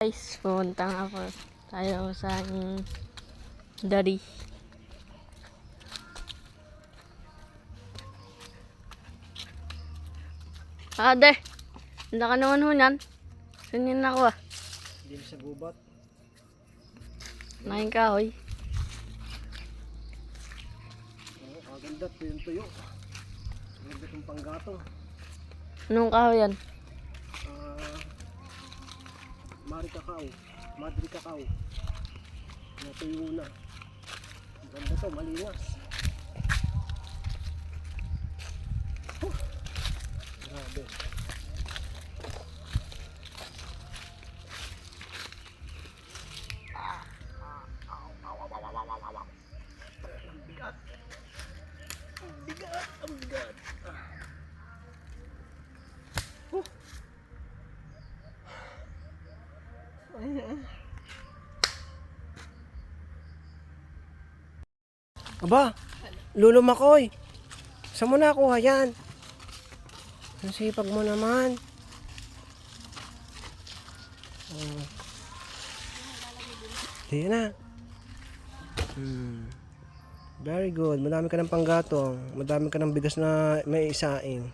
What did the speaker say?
Guys, pumunta nga po tayo sa dari. Ade, hindi ka naman hunan. Sunin ako ah. Hindi sa gubat. Nahin kahoy. Oo, kaganda. Tuyong-tuyo. Ganda itong panggatong. Anong kahoy yan? Madri Cacao. Natuyo na. Ganda to, malinas. Grabe. Ang bigat. Ang bigat. Ang bigat. Aba, Lolo Makoy, saan mo nakuha yan? Ang sipag mo naman. Oh. Di na. Very good. Madami ka ng panggatong. Madami ka ng bigas na may isaing.